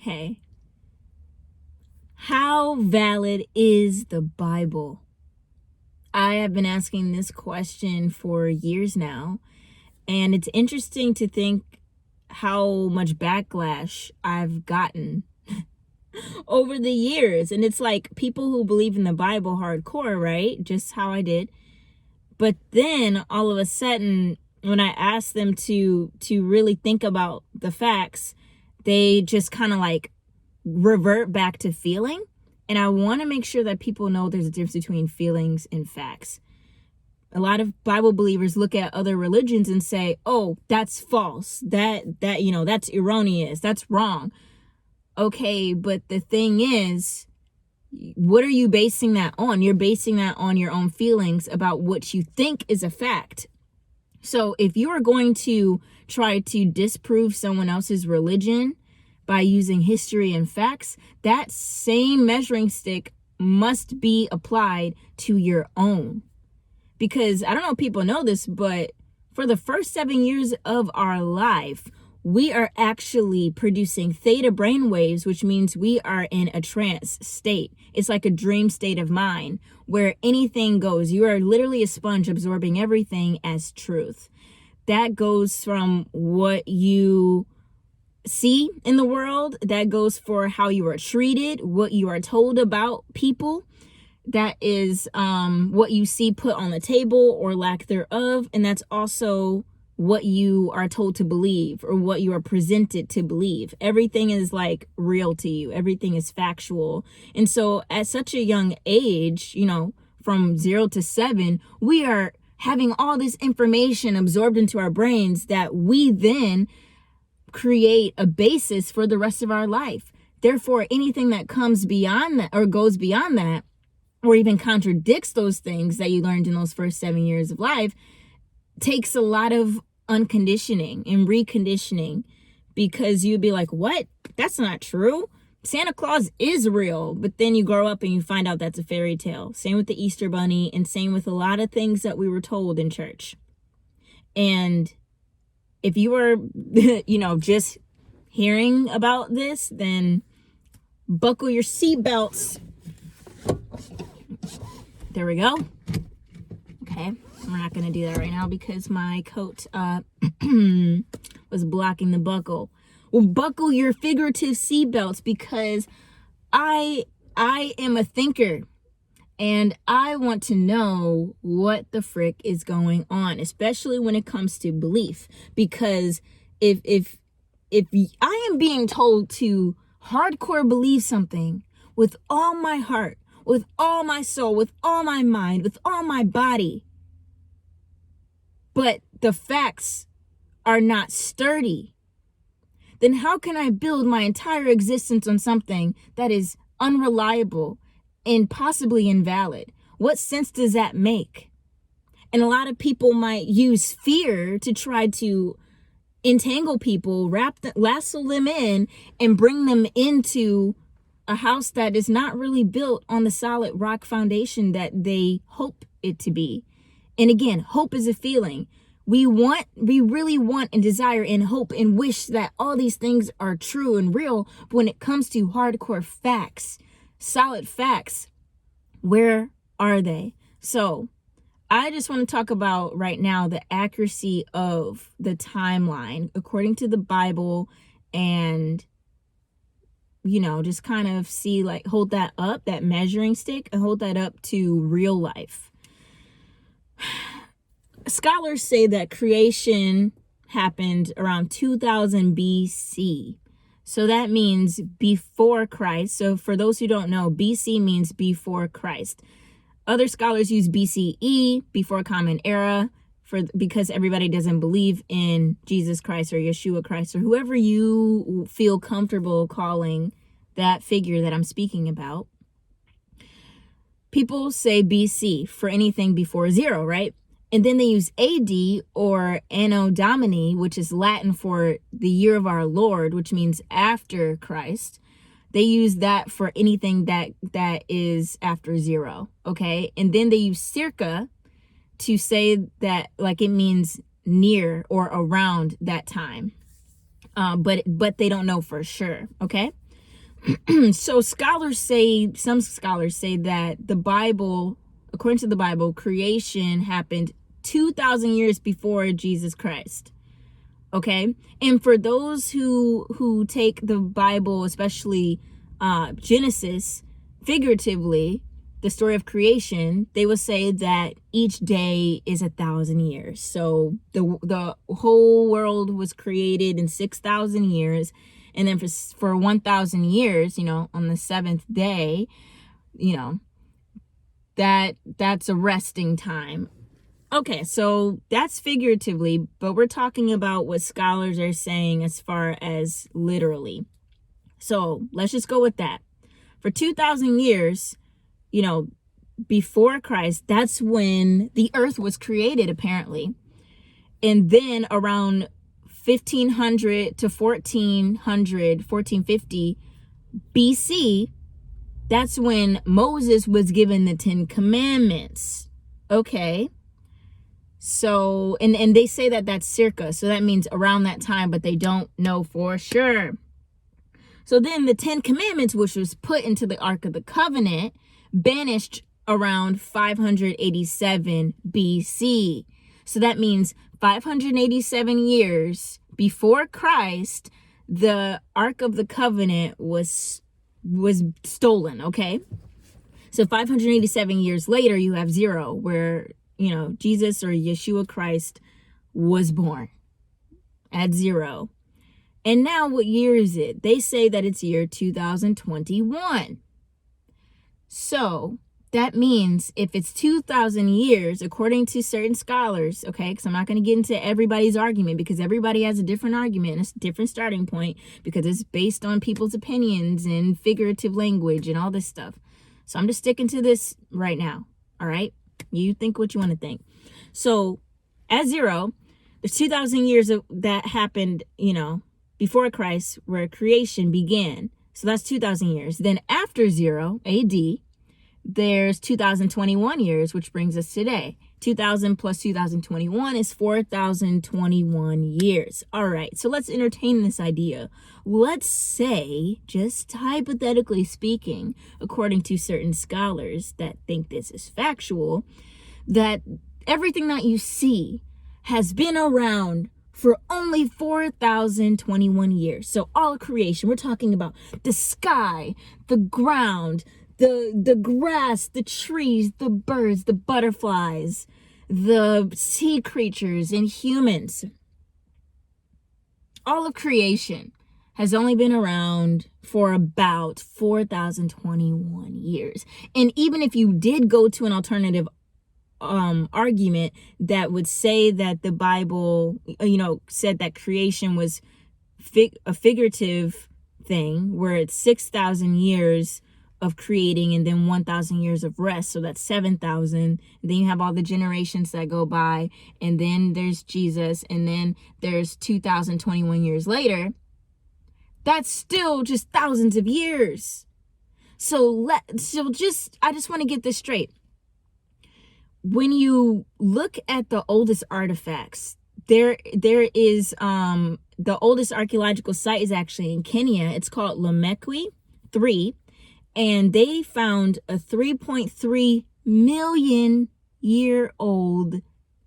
Hey, how valid is the Bible? I have been asking this question for years now, and it's interesting to think how much backlash I've gotten over the years. And it's like people who believe in the Bible hardcore, right? Just how I did. But then all of a sudden, when I ask them to really think about the facts, they just kind of like revert back to feeling. And I want to make sure that people know there's a difference between feelings and facts. A lot of Bible believers look at other religions and say, "Oh, that's false. That's erroneous. That's wrong." Okay, but the thing is, what are you basing that on? You're basing that on your own feelings about what you think is a fact. So if you are going to try to disprove someone else's religion by using history and facts, that same measuring stick must be applied to your own. Because I don't know if people know this, but for the first 7 years of our life, we are actually producing theta brainwaves, which means we are in a trance state. It's like a dream state of mind where anything goes. You are literally a sponge absorbing everything as truth. That goes from what you see in the world, that goes for how you are treated, what you are told about people, that is what you see put on the table or lack thereof, and that's also what you are told to believe or what you are presented to believe. Everything is like real to you. Everything is factual. And so at such a young age, from 0 to 7, we are having all this information absorbed into our brains that we then create a basis for the rest of our life. Therefore, anything that comes beyond that or goes beyond that, or even contradicts those things that you learned in those first 7 years of life, takes a lot of unconditioning and reconditioning, because you'd be like, what? That's not true. Santa Claus is real. But then you grow up and you find out that's a fairy tale. Same with the Easter Bunny, and same with a lot of things that we were told in church. And if you are, just hearing about this, then buckle your seatbelts. There we go. Okay, we're not going to do that right now because my coat was blocking the buckle. Well, buckle your figurative seatbelts, because I am a thinker. And I want to know what the frick is going on, especially when it comes to belief. Because if I am being told to hardcore believe something with all my heart, with all my soul, with all my mind, with all my body, but the facts are not sturdy, then how can I build my entire existence on something that is unreliable and possibly invalid? What sense does that make? And a lot of people might use fear to try to entangle people, lasso them in, and bring them into a house that is not really built on the solid rock foundation that they hope it to be. And again, hope is a feeling. We really want and desire and hope and wish that all these things are true and real. But when it comes to hardcore facts, solid facts, where are they? So I just want to talk about right now the accuracy of the timeline according to the Bible, and just kind of see, like, hold that up, that measuring stick, and hold that up to real life. Scholars say that creation happened around 2000 BC. So that means before Christ. So for those who don't know, BC means before Christ. Other scholars use BCE, before Common Era, because everybody doesn't believe in Jesus Christ or Yeshua Christ or whoever you feel comfortable calling that figure that I'm speaking about. People say BC for anything before 0, right? And then they use AD or Anno Domini, which is Latin for the year of our Lord, which means after Christ. They use that for anything that is after 0, okay? And then they use circa to say that, like, it means near or around that time. But they don't know for sure, okay? So some scholars say that the Bible, according to the Bible, creation happened 2,000 years before Jesus Christ. Okay? And for those who take the Bible, especially Genesis, figuratively, the story of creation, they will say that each day is 1,000 years. So the whole world was created in 6,000 years, and then for 1,000 years, on the seventh day, that's a resting time. Okay, so that's figuratively, but we're talking about what scholars are saying as far as literally. So let's just go with that. For 2,000 years, before Christ, that's when the earth was created, apparently. And then around 1500 to 1450 BC, that's when Moses was given the 10 Commandments. Okay. So, and they say that that's circa, so that means around that time, but they don't know for sure. So then the 10 Commandments, which was put into the Ark of the Covenant, banished around 587 BC. So that means 587 years before Christ, the Ark of the Covenant was stolen, okay? So 587 years later, you have 0, where Jesus or Yeshua Christ was born at 0. And now what year is it? They say that it's year 2021. So that means if it's 2,000 years, according to certain scholars, okay, because I'm not going to get into everybody's argument, because everybody has a different argument and a different starting point, because it's based on people's opinions and figurative language and all this stuff. So I'm just sticking to this right now, all right? You think what you want to think. So at 0, there's 2,000 years that happened, before Christ, where creation began. So that's 2,000 years. Then after 0 AD, there's 2021 years, which brings us today. 2000 plus 2021 is 4,021 years. All right, so let's entertain this idea. Let's say, just hypothetically speaking, according to certain scholars that think this is factual, that everything that you see has been around for only 4,021 years. So all of creation, we're talking about the sky, the ground, the grass, the trees, the birds, the butterflies, the sea creatures, and humans. All of creation has only been around for about 4,021 years. And even if you did go to an alternative argument that would say that the Bible, said that creation was a figurative thing, where it's 6,000 years of creating and then 1,000 years of rest, so that's 7,000. Then you have all the generations that go by, and then there's Jesus, and then there's 2,021 years later. That's still just thousands of years. I just want to get this straight. When you look at the oldest artifacts, there is the oldest archaeological site is actually in Kenya. It's called Lamekwi 3, and they found a 3.3 million year old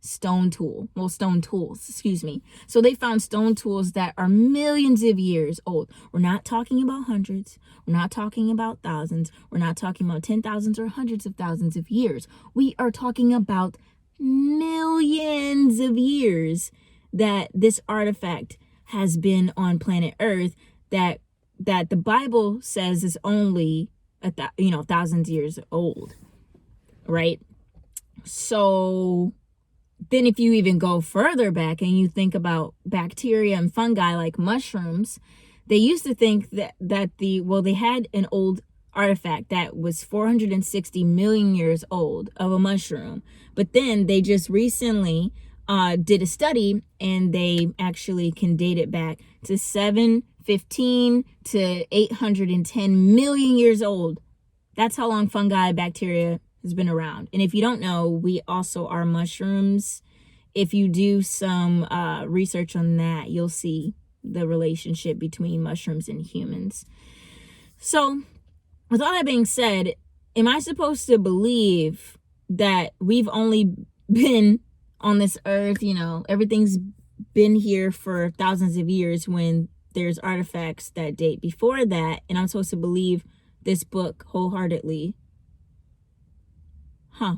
stone tools, excuse me. So they found stone tools that are millions of years old. We're not talking about hundreds. We're not talking about thousands. We're not talking about 10,000s or hundreds of thousands of years. We are talking about millions of years that this artifact has been on planet Earth, that the Bible says is only thousands of years old, right? So then if you even go further back and you think about bacteria and fungi like mushrooms, they used to think that they had an old artifact that was 460 million years old of a mushroom. But then they just recently did a study, and they actually can date it back to 715 to 810 million years old. That's how long fungi, bacteria has been around. And if you don't know, we also are mushrooms. If you do some research on that, you'll see the relationship between mushrooms and humans. So with all that being said, am I supposed to believe that we've only been on this earth, everything's been here for thousands of years when there's artifacts that date before that, and I'm supposed to believe this book wholeheartedly?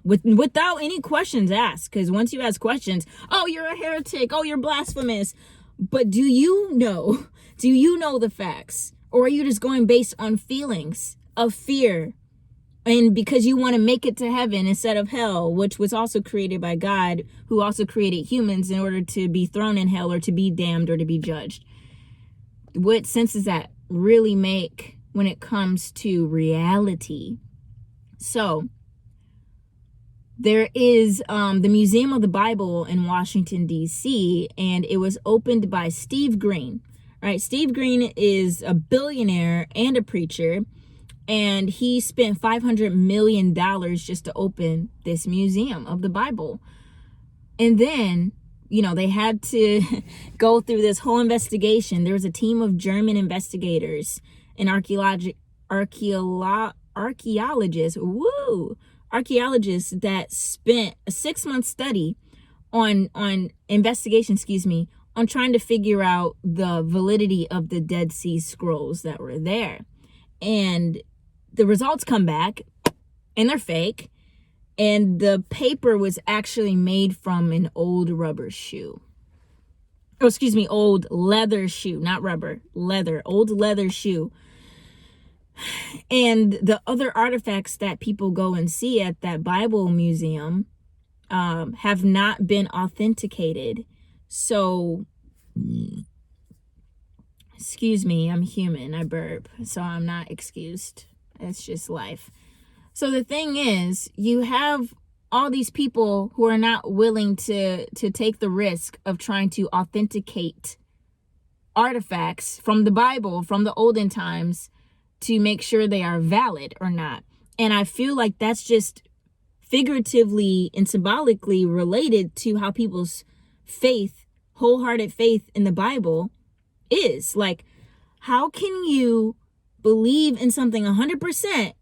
Without any questions asked, because once you ask questions, oh, you're a heretic, oh, you're blasphemous. But do you know the facts? Or are you just going based on feelings of fear? And because you want to make it to heaven instead of hell, which was also created by God, who also created humans in order to be thrown in hell or to be damned or to be judged. What sense does that really make when it comes to reality? So there is the Museum of the Bible in Washington, D.C., and it was opened by Steve Green. Right? Steve Green is a billionaire and a preacher, and he spent $500 million just to open this Museum of the Bible. And then, they had to go through this whole investigation. There was a team of German investigators and archaeologists that spent a 6-month study on investigation, on trying to figure out the validity of the Dead Sea Scrolls that were there. And the results come back and they're fake. And the paper was actually made from an old rubber shoe. Old leather shoe, not rubber, leather, old leather shoe. And the other artifacts that people go and see at that Bible museum have not been authenticated. So, excuse me, I'm human, I burp, so I'm not excused. It's just life. So the thing is, you have all these people who are not willing to take the risk of trying to authenticate artifacts from the Bible, from the olden times, to make sure they are valid or not. And I feel like that's just figuratively and symbolically related to how people's faith, wholehearted faith in the Bible is. Like, how can you believe in something 100%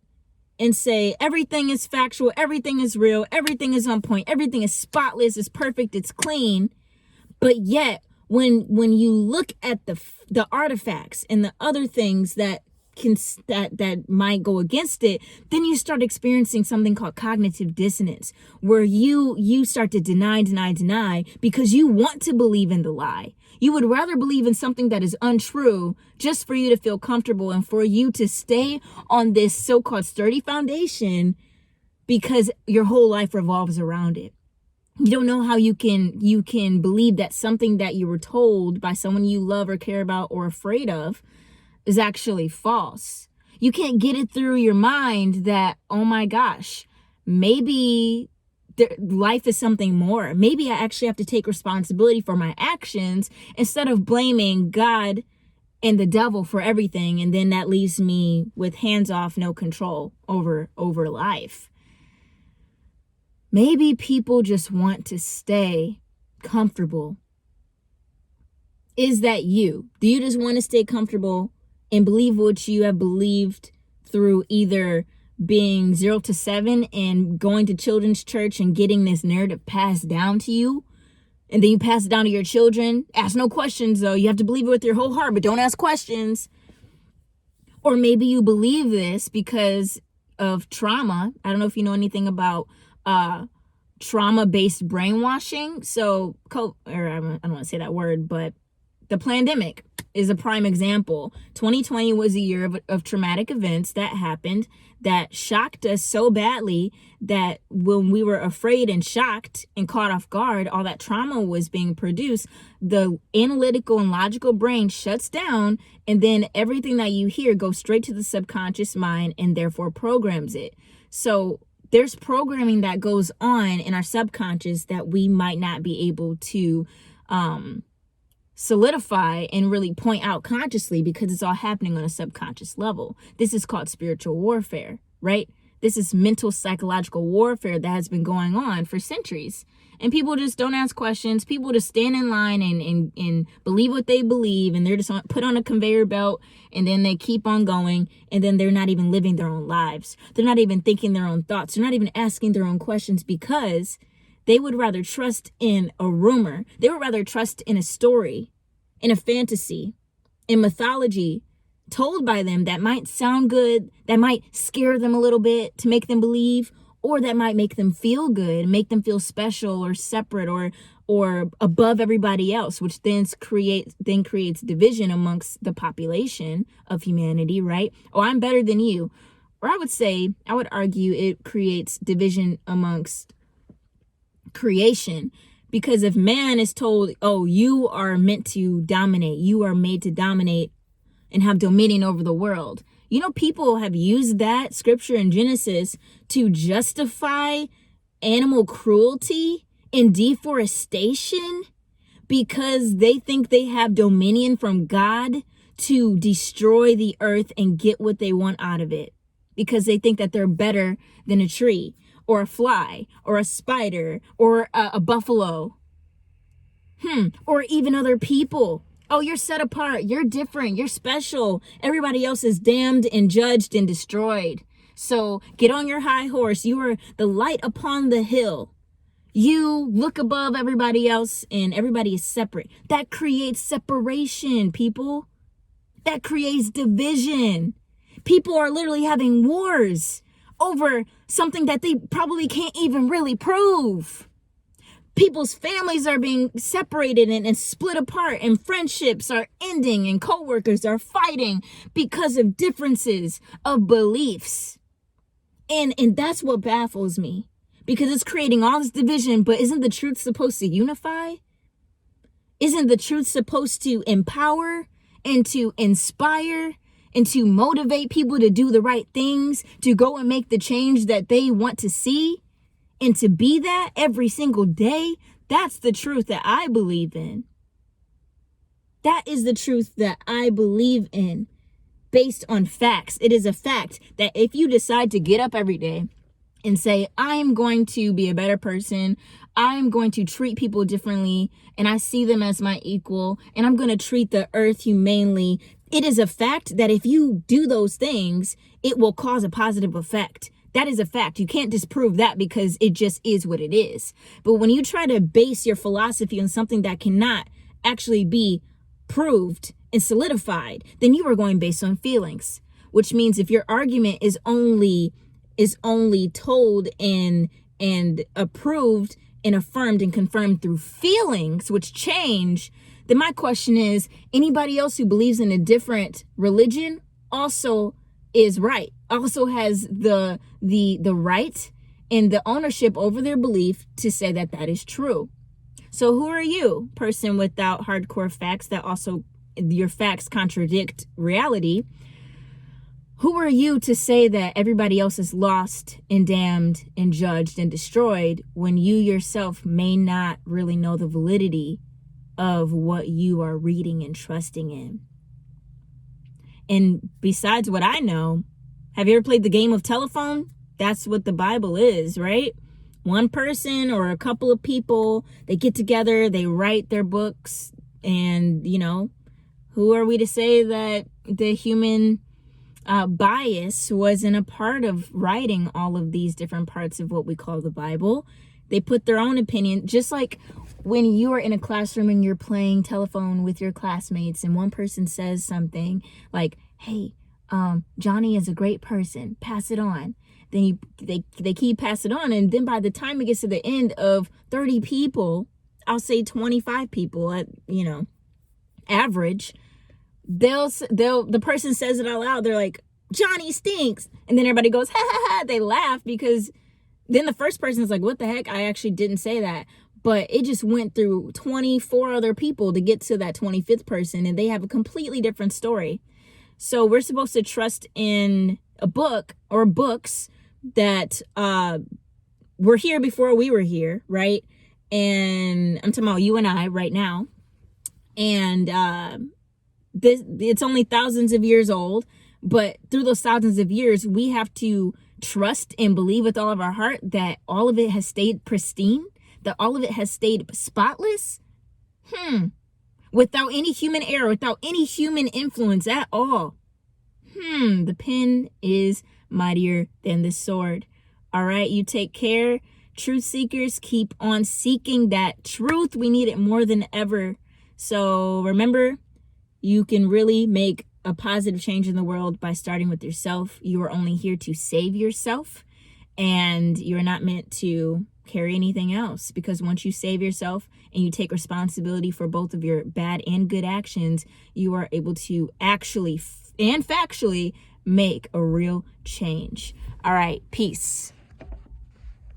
and say everything is factual, everything is real, everything is on point, everything is spotless, it's perfect, it's clean, but yet when you look at the artifacts and the other things that might go against it, then you start experiencing something called cognitive dissonance, where you start to deny because you want to believe in the lie. You would rather believe in something that is untrue just for you to feel comfortable and for you to stay on this so-called sturdy foundation because your whole life revolves around it. You don't know how you can believe that something that you were told by someone you love or care about or afraid of is actually false. You can't get it through your mind that, oh my gosh, maybe life is something more. Maybe I actually have to take responsibility for my actions instead of blaming God and the devil for everything. And then that leaves me with hands off, no control over life. Maybe people just want to stay comfortable. Is that you? Do you just want to stay comfortable and believe what you have believed through either being 0 to 7 and going to children's church and getting this narrative passed down to you? And then you pass it down to your children. Ask no questions, though. You have to believe it with your whole heart, but don't ask questions. Or maybe you believe this because of trauma. I don't know if you know anything about trauma-based brainwashing. So, I don't want to say that word, but the pandemic is a prime example. 2020 was a year of traumatic events that happened that shocked us so badly that when we were afraid and shocked and caught off guard, all that trauma was being produced. The analytical and logical brain shuts down, and then everything that you hear goes straight to the subconscious mind and therefore programs it. So there's programming that goes on in our subconscious that we might not be able to solidify and really point out consciously because it's all happening on a subconscious level. This is called spiritual warfare, right? This is mental psychological warfare that has been going on for centuries. And people just don't ask questions. People just stand in line and believe what they believe. And they're just put on a conveyor belt. And then they keep on going. And then they're not even living their own lives. They're not even thinking their own thoughts. They're not even asking their own questions because they would rather trust in a rumor. They would rather trust in a story, in a fantasy, in mythology told by them that might sound good, that might scare them a little bit to make them believe, or that might make them feel good, make them feel special or separate or above everybody else, which then creates division amongst the population of humanity, right? Oh, I'm better than you. Or I would argue it creates division amongst creation. Because if man is told, oh, you are meant to dominate, you are made to dominate and have dominion over the world. You know, people have used that scripture in Genesis to justify animal cruelty and deforestation because they think they have dominion from God to destroy the earth and get what they want out of it. Because they think that they're better than a tree or a fly or a spider or a buffalo. Or even other people. Oh, you're set apart. You're different. You're special. Everybody else is damned and judged and destroyed. So get on your high horse. You are the light upon the hill. You look above everybody else and everybody is separate. That creates separation, people. That creates division. People are literally having wars over something that they probably can't even really prove. People's families are being separated and split apart, and friendships are ending, and coworkers are fighting because of differences of beliefs. And that's what baffles me, because it's creating all this division. But isn't the truth supposed to unify? Isn't the truth supposed to empower and to inspire and to motivate people to do the right things, to go and make the change that they want to see? And to be that every single day, that's the truth that I believe in. That is the truth that I believe in based on facts. It is a fact that if you decide to get up every day and say, I am going to be a better person, I am going to treat people differently, and I see them as my equal, and I'm going to treat the earth humanely, it is a fact that if you do those things, it will cause a positive effect. That is a fact. You can't disprove that because it just is what it is. But when you try to base your philosophy on something that cannot actually be proved and solidified, then you are going based on feelings, which means if your argument is only told and approved and affirmed and confirmed through feelings, which change, then my question is, anybody else who believes in a different religion also is right, also has the right and the ownership over their belief to say that that is true. So who are you, person without hardcore facts that also your facts contradict reality? Who are you to say that everybody else is lost and damned and judged and destroyed when you yourself may not really know the validity of what you are reading and trusting in? And besides what I know, have you ever played the game of telephone? That's what the Bible is, right? One person or a couple of people, they get together, they write their books, and, you know, who are we to say that the human bias wasn't a part of writing all of these different parts of what we call the Bible? They put their own opinion, just like when you are in a classroom and you're playing telephone with your classmates and one person says something like, hey, Johnny is a great person, pass it on. Then they keep passing it on. And then by the time it gets to the end of 30 people, I'll say 25 people at, average, the person says it out loud. They're like, Johnny stinks. And then everybody goes, ha ha ha. They laugh because then the first person is like, what the heck? I actually didn't say that. But it just went through 24 other people to get to that 25th person, and they have a completely different story. So we're supposed to trust in a book or books that were here before we were here, right? And I'm talking about you and I right now. And it's only thousands of years old, but through those thousands of years, we have to trust and believe with all of our heart that all of it has stayed pristine, that all of it has stayed spotless, without any human error, without any human influence at all, the pen is mightier than the sword. All right, you take care. Truth seekers, keep on seeking that truth. We need it more than ever. So remember, you can really make a positive change in the world by starting with yourself. You are only here to save yourself, and you're not meant to carry anything else, because once you save yourself and you take responsibility for both of your bad and good actions, you are able to actually and factually make a real change. All right, peace.